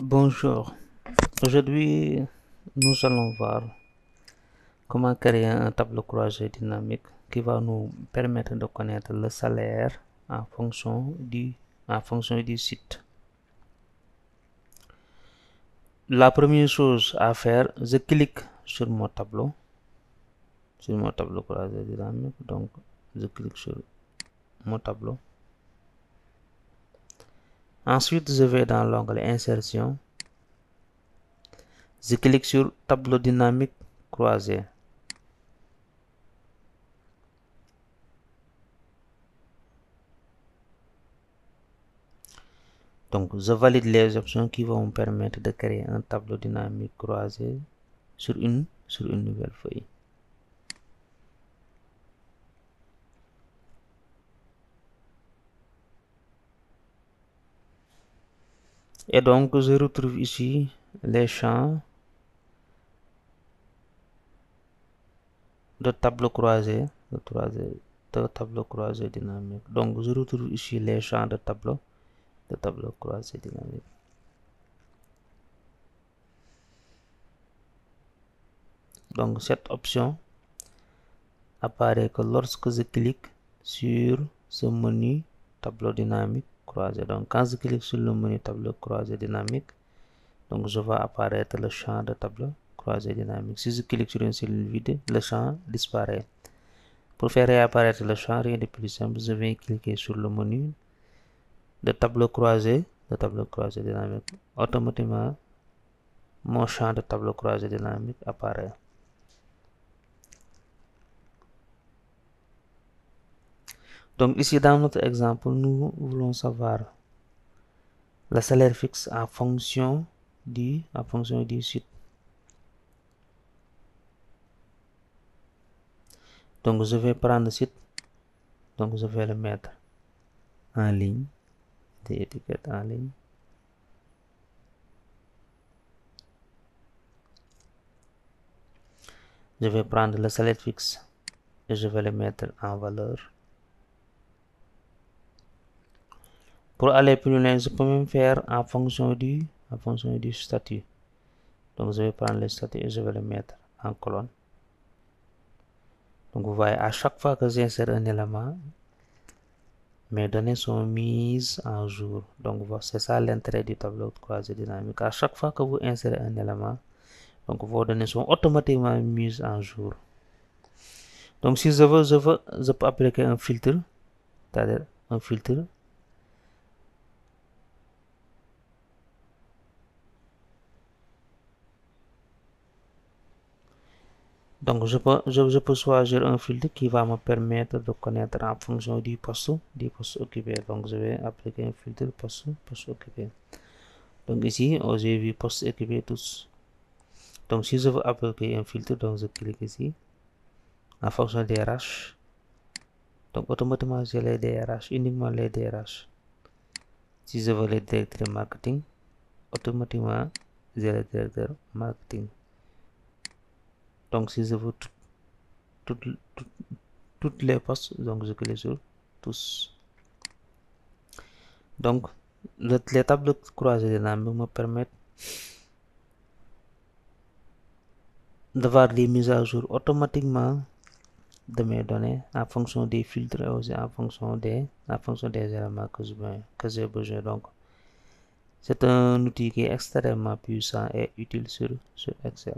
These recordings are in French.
Bonjour, aujourd'hui nous allons voir comment créer un tableau croisé dynamique qui va nous permettre de connaître le salaire en fonction du site. La première chose à faire, je clique sur mon tableau croisé dynamique, donc je clique sur mon tableau. Ensuite, je vais dans l'onglet Insertion. Je clique sur Tableau dynamique croisé. Donc, je valide les options qui vont me permettre de créer un tableau dynamique croisé sur une nouvelle feuille. Et donc, je retrouve ici les champs de tableau croisé, dynamique. Donc, je retrouve ici les champs de tableau croisé dynamique. Donc, cette option apparaît que lorsque je clique sur ce menu tableau dynamique croisé. Donc, quand je clique sur le menu tableau croisé dynamique, donc je vois apparaître le champ de tableau croisé dynamique. Si je clique sur une cellule vide, le champ disparaît. Pour faire réapparaître le champ, rien de plus simple, je vais cliquer sur le menu de tableau croisé dynamique. Automatiquement, mon champ de tableau croisé dynamique apparaît. Donc ici, dans notre exemple, nous voulons savoir le salaire fixe en fonction du site. Donc je vais prendre le site, donc je vais le mettre en ligne, des étiquettes en ligne. Je vais prendre le salaire fixe et je vais le mettre en valeur. Pour aller plus loin, je peux même faire en fonction du statut. Donc je vais prendre le statut et je vais le mettre en colonne. Donc vous voyez, à chaque fois que j'insère un élément, mes données sont mises en jour. Donc c'est ça l'intérêt du tableau croisé dynamique. À chaque fois que vous insérez un élément, donc vos données sont automatiquement mises en jour. Donc si je peux appliquer un filtre, c'est-à-dire un filtre. Donc je peux choisir un filtre qui va me permettre de connaître en fonction du poste occupé. Donc je vais appliquer un filtre poste occupé. Donc ici, j'ai vu poste occupé tous. Donc si je veux appliquer un filtre, donc je clique ici en fonction des RH. Donc automatiquement j'ai les DRH, uniquement les DRH. Si je veux les directeurs marketing, automatiquement j'ai les directeurs marketing. Donc si je veux toutes les postes, donc je clique sur tous. Donc les tableaux croisés dynamiques me permettent d'avoir des mises à jour automatiquement de mes données en fonction des filtres et aussi en fonction des éléments que j'ai besoin. Donc c'est un outil qui est extrêmement puissant et utile sur Excel.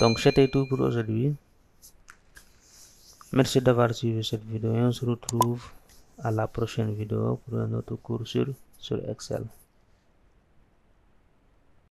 Donc c'était tout pour aujourd'hui. Merci d'avoir suivi cette vidéo et on se retrouve à la prochaine vidéo pour un autre cours sur Excel.